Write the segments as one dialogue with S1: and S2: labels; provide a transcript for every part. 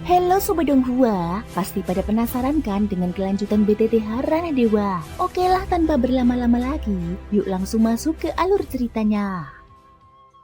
S1: Halo Sobat Donghua, pasti pada penasaran kan dengan kelanjutan BTTH Ranah Dewa? Oke lah, tanpa berlama-lama lagi, yuk langsung masuk ke alur ceritanya.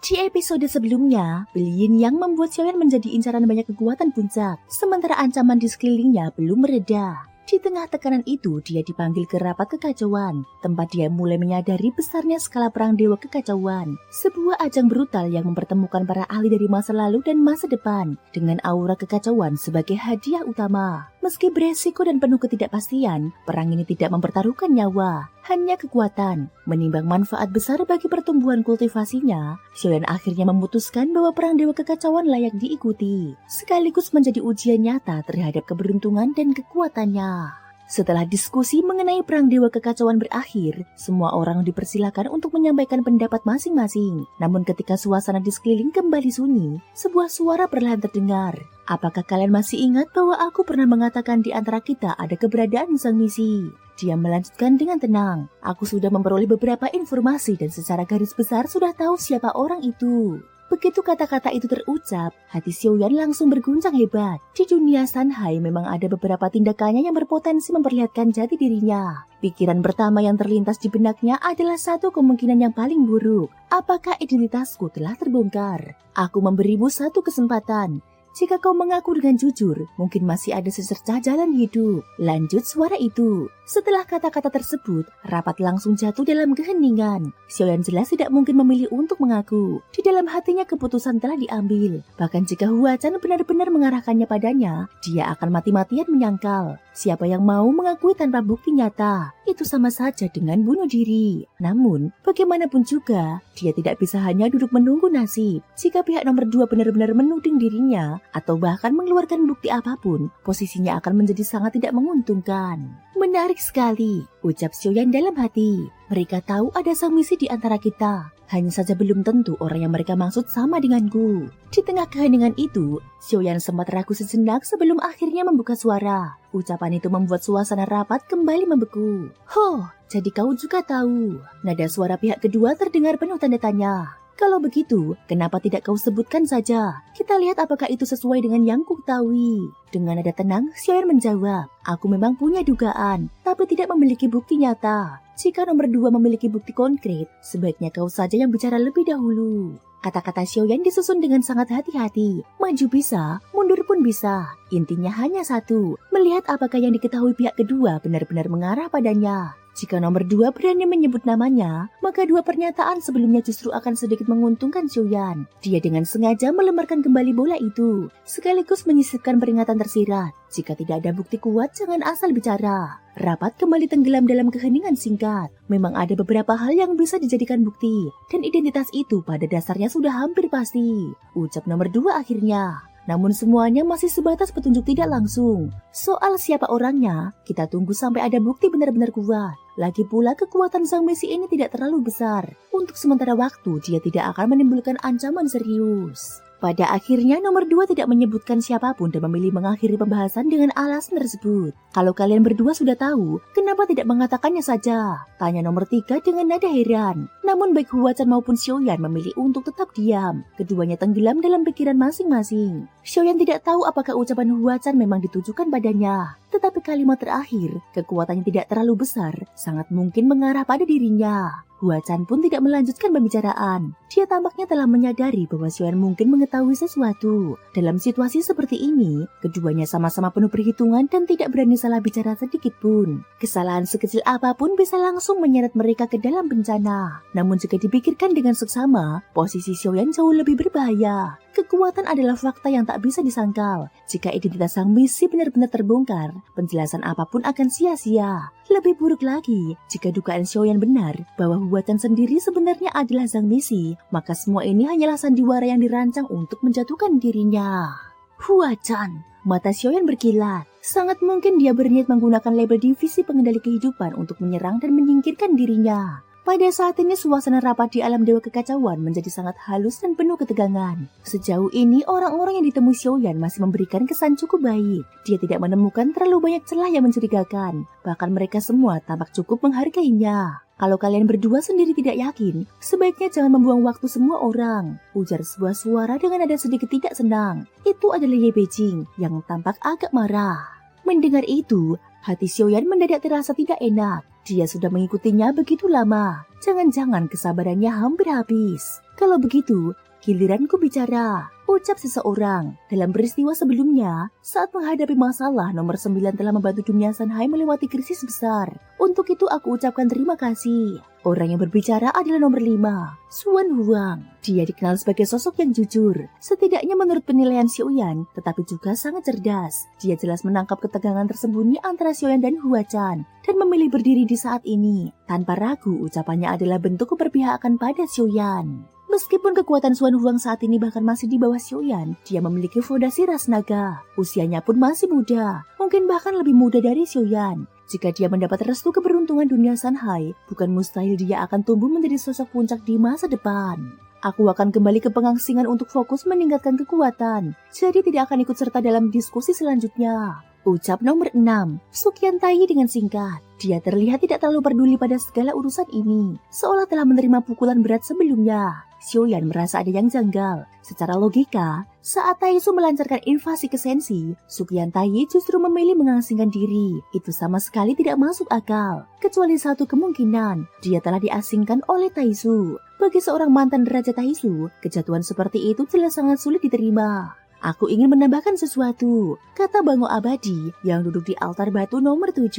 S1: Di episode sebelumnya, Bilin yang membuat Xiaoyan menjadi incaran banyak kekuatan puncak, sementara ancaman di sekelilingnya belum mereda. Di tengah tekanan itu, dia dipanggil ke rapat kekacauan, tempat dia mulai menyadari besarnya skala perang dewa kekacauan. Sebuah ajang brutal yang mempertemukan para ahli dari masa lalu dan masa depan, dengan aura kekacauan sebagai hadiah utama. Meski beresiko dan penuh ketidakpastian, perang ini tidak mempertaruhkan nyawa, hanya kekuatan. Menimbang manfaat besar bagi pertumbuhan kultivasinya, Xiaoyan akhirnya memutuskan bahwa perang dewa kekacauan layak diikuti, sekaligus menjadi ujian nyata terhadap keberuntungan dan kekuatannya. Setelah diskusi mengenai perang dewa kekacauan berakhir, semua orang dipersilakan untuk menyampaikan pendapat masing-masing. Namun ketika suasana di sekeliling kembali sunyi, sebuah suara perlahan terdengar. Apakah kalian masih ingat bahwa aku pernah mengatakan di antara kita ada keberadaan sang misi? Dia melanjutkan dengan tenang. Aku sudah memperoleh beberapa informasi dan secara garis besar sudah tahu siapa orang itu. Begitu kata-kata itu terucap, hati Xiaoyan langsung berguncang hebat. Di dunia Sanhai memang ada beberapa tindakannya yang berpotensi memperlihatkan jati dirinya. Pikiran pertama yang terlintas di benaknya adalah satu kemungkinan yang paling buruk. Apakah identitasku telah terbongkar? Aku memberimu satu kesempatan. Jika kau mengaku dengan jujur, mungkin masih ada secercah jalan hidup. Lanjut suara itu. Setelah kata-kata tersebut, rapat langsung jatuh dalam keheningan. Xiaoyan jelas tidak mungkin memilih untuk mengaku. Di dalam hatinya keputusan telah diambil. Bahkan jika Huachan benar-benar mengarahkannya padanya, dia akan mati-matian menyangkal. Siapa yang mau mengakui tanpa bukti nyata, itu sama saja dengan bunuh diri. Namun, bagaimanapun juga, dia tidak bisa hanya duduk menunggu nasib. Jika pihak nomor 2 benar-benar menuding dirinya, atau bahkan mengeluarkan bukti apapun, posisinya akan menjadi sangat tidak menguntungkan. Menarik sekali, ucap Xiaoyan dalam hati. Mereka tahu ada sang misi di antara kita. Hanya saja belum tentu orang yang mereka maksud sama denganku. Di tengah keheningan itu, Xiaoyan sempat ragu sejenak sebelum akhirnya membuka suara. Ucapan itu membuat suasana rapat kembali membeku. "Hoh, jadi kau juga tahu?" Nada suara pihak kedua terdengar penuh tanda tanya. "Kalau begitu, kenapa tidak kau sebutkan saja? Kita lihat apakah itu sesuai dengan yang ku ketahui." Dengan nada tenang, Xiaoyan menjawab, "Aku memang punya dugaan, tapi tidak memiliki bukti nyata. Jika nomor 2 memiliki bukti konkret, sebaiknya kau saja yang bicara lebih dahulu." Kata-kata Xiaoyan disusun dengan sangat hati-hati. Maju bisa, mundur pun bisa. Intinya hanya satu, melihat apakah yang diketahui pihak kedua benar-benar mengarah padanya. Jika nomor 2 berani menyebut namanya, maka dua pernyataan sebelumnya justru akan sedikit menguntungkan Xiaoyan. Dia dengan sengaja melemparkan kembali bola itu, sekaligus menyisipkan peringatan tersirat. Jika tidak ada bukti kuat, jangan asal bicara. Rapat kembali tenggelam dalam keheningan singkat. Memang ada beberapa hal yang bisa dijadikan bukti, dan identitas itu pada dasarnya sudah hampir pasti, ucap nomor 2 akhirnya. Namun semuanya masih sebatas petunjuk tidak langsung. Soal siapa orangnya, kita tunggu sampai ada bukti benar-benar kuat. Lagi pula kekuatan sang misi ini tidak terlalu besar. Untuk sementara waktu, dia tidak akan menimbulkan ancaman serius. Pada akhirnya nomor 2 tidak menyebutkan siapapun dan memilih mengakhiri pembahasan dengan alasan tersebut. "Kalau kalian berdua sudah tahu, kenapa tidak mengatakannya saja?" tanya nomor 3 dengan nada heran. Namun baik Huachan maupun Xiaoyan memilih untuk tetap diam. Keduanya tenggelam dalam pikiran masing-masing. Xiaoyan tidak tahu apakah ucapan Huachan memang ditujukan padanya. Tetapi kalimat terakhir, kekuatannya tidak terlalu besar, sangat mungkin mengarah pada dirinya. Huachan pun tidak melanjutkan pembicaraan. Dia tampaknya telah menyadari bahwa Xiaoyan mungkin mengetahui sesuatu. Dalam situasi seperti ini, keduanya sama-sama penuh perhitungan dan tidak berani salah bicara sedikit pun. Kesalahan sekecil apapun bisa langsung menyeret mereka ke dalam bencana. Namun jika dipikirkan dengan seksama, posisi Xiaoyan jauh lebih berbahaya. Kekuatan adalah fakta yang tak bisa disangkal. Jika identitas sang misi benar-benar terbongkar, penjelasan apapun akan sia-sia. Lebih buruk lagi, jika dugaan Xiaoyan benar bahwa Huachan sendiri sebenarnya adalah sang misi, maka semua ini hanyalah sandiwara yang dirancang untuk menjatuhkan dirinya. Huachan, mata Xiaoyan berkilat. Sangat mungkin dia berniat menggunakan label divisi pengendali kehidupan untuk menyerang dan menyingkirkan dirinya. Pada saat ini suasana rapat di alam dewa kekacauan menjadi sangat halus dan penuh ketegangan. Sejauh ini orang-orang yang ditemui Xiaoyan masih memberikan kesan cukup baik. Dia tidak menemukan terlalu banyak celah yang mencurigakan. Bahkan mereka semua tampak cukup menghargainya. Kalau kalian berdua sendiri tidak yakin, sebaiknya jangan membuang waktu semua orang, ujar sebuah suara dengan nada sedikit tidak senang. Itu adalah Ye Beijing yang tampak agak marah. Mendengar itu, hati Xiaoyan mendadak terasa tidak enak. Dia sudah mengikutinya begitu lama. Jangan-jangan kesabarannya hampir habis. Kalau begitu, giliranku bicara, ucap seseorang. Dalam peristiwa sebelumnya, saat menghadapi masalah, nomor 9 telah membantu dunia Shanghai melewati krisis besar. Untuk itu aku ucapkan terima kasih. Orang yang berbicara adalah nomor 5, Xuan Huang. Dia dikenal sebagai sosok yang jujur, setidaknya menurut penilaian Xiaoyan, tetapi juga sangat cerdas. Dia jelas menangkap ketegangan tersembunyi antara Xiaoyan dan Hua Chan, dan memilih berdiri di saat ini. Tanpa ragu, ucapannya adalah bentuk keberpihakan pada Xiaoyan. Meskipun kekuatan Xuan Huang saat ini bahkan masih di bawah Xiaoyan, dia memiliki fondasi ras naga. Usianya pun masih muda, mungkin bahkan lebih muda dari Xiaoyan. Jika dia mendapat restu keberuntungan dunia Shanghai, bukan mustahil dia akan tumbuh menjadi sosok puncak di masa depan. Aku akan kembali ke pengangsingan untuk fokus meningkatkan kekuatan, jadi tidak akan ikut serta dalam diskusi selanjutnya. Ucap nomor 6, Sukian Tai dengan singkat. Dia terlihat tidak terlalu peduli pada segala urusan ini, seolah telah menerima pukulan berat sebelumnya. Xiaoyan merasa ada yang janggal. Secara logika, saat Taisu melancarkan invasi ke Sensi, Sukian Tai justru memilih mengasingkan diri. Itu sama sekali tidak masuk akal. Kecuali satu kemungkinan, dia telah diasingkan oleh Taisu. Bagi seorang mantan Raja Taisu, kejatuhan seperti itu jelas sangat sulit diterima. Aku ingin menambahkan sesuatu, kata Bango Abadi yang duduk di altar batu nomor 7.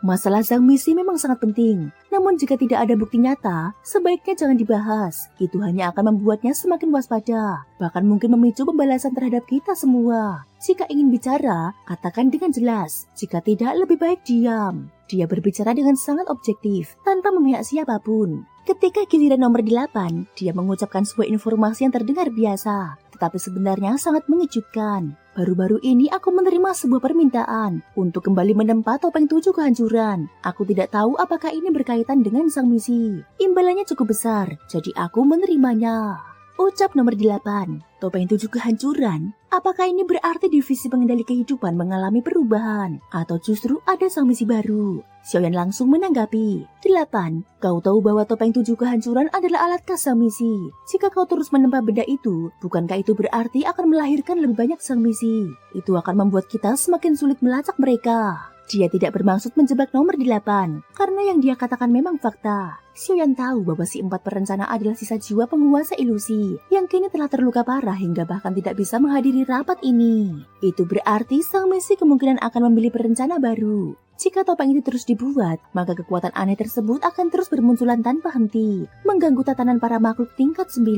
S1: Masalah Zhang Misi memang sangat penting, namun jika tidak ada bukti nyata, sebaiknya jangan dibahas. Itu hanya akan membuatnya semakin waspada, bahkan mungkin memicu pembalasan terhadap kita semua. Jika ingin bicara, katakan dengan jelas. Jika tidak, lebih baik diam. Dia berbicara dengan sangat objektif, tanpa memihak siapapun. Ketika giliran nomor 8, dia mengucapkan sebuah informasi yang terdengar biasa, tetapi sebenarnya sangat mengejutkan. Baru-baru ini aku menerima sebuah permintaan untuk kembali menempa topeng 7 kehancuran. Aku tidak tahu apakah ini berkaitan dengan Zhang Misi. Imbalannya cukup besar, jadi aku menerimanya. Ucap nomor 8, topeng 7 kehancuran. Apakah ini berarti divisi pengendali kehidupan mengalami perubahan? Atau justru ada Zhang Misi baru? Xiaoyan langsung menanggapi. 8, kau tahu bahwa topeng 7 kehancuran adalah alat khas Zhang Misi. Jika kau terus menempa benda itu, bukankah itu berarti akan melahirkan lebih banyak Zhang Misi? Itu akan membuat kita semakin sulit melacak mereka. Dia tidak bermaksud menjebak nomor 8, karena yang dia katakan memang fakta. Xiaoyan tahu bahwa si 4 perencana adalah sisa jiwa penguasa ilusi, yang kini telah terluka parah hingga bahkan tidak bisa menghadiri rapat ini. Itu berarti Zhang Misi kemungkinan akan memilih perencana baru. Jika topeng itu terus dibuat, maka kekuatan aneh tersebut akan terus bermunculan tanpa henti, mengganggu tatanan para makhluk tingkat 9.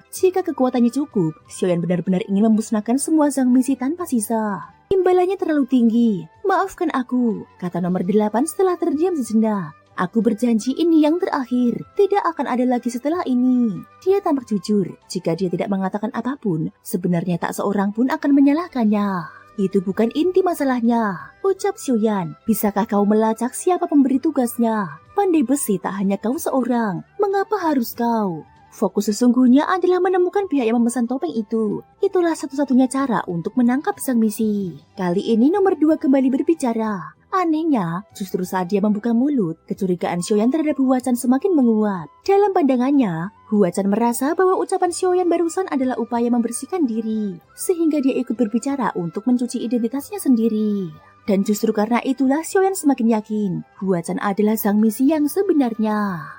S1: Jika kekuatannya cukup, Xiaoyan benar-benar ingin memusnahkan semua Zhang Misi tanpa sisa. Imbalannya terlalu tinggi. Maafkan aku, kata nomor 8 setelah terdiam sejenak. Aku berjanji ini yang terakhir, tidak akan ada lagi setelah ini. Dia tampak jujur, jika dia tidak mengatakan apapun, sebenarnya tak seorang pun akan menyalahkannya. Itu bukan inti masalahnya, ucap Xiaoyan. Bisakah kau melacak siapa pemberi tugasnya? Pandai besi tak hanya kau seorang, mengapa harus kau? Fokus sesungguhnya adalah menemukan pihak yang memesan topeng itu. Itulah satu-satunya cara untuk menangkap Zhang Misi. Kali ini nomor 2 kembali berbicara. Anehnya, justru saat dia membuka mulut, kecurigaan Xiaoyan terhadap Hua Chan semakin menguat. Dalam pandangannya, Hua Chan merasa bahwa ucapan Xiaoyan barusan adalah upaya membersihkan diri, sehingga dia ikut berbicara untuk mencuci identitasnya sendiri. Dan justru karena itulah Xiaoyan semakin yakin, Hua Chan adalah Zhang Misi yang sebenarnya.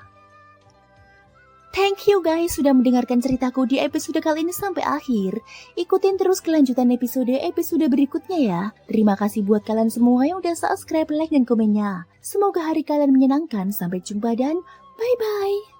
S1: Thank you guys sudah mendengarkan ceritaku di episode kali ini sampai akhir. Ikutin terus kelanjutan episode berikutnya ya. Terima kasih buat kalian semua yang udah subscribe, like, dan komennya. Semoga hari kalian menyenangkan. Sampai jumpa dan bye-bye.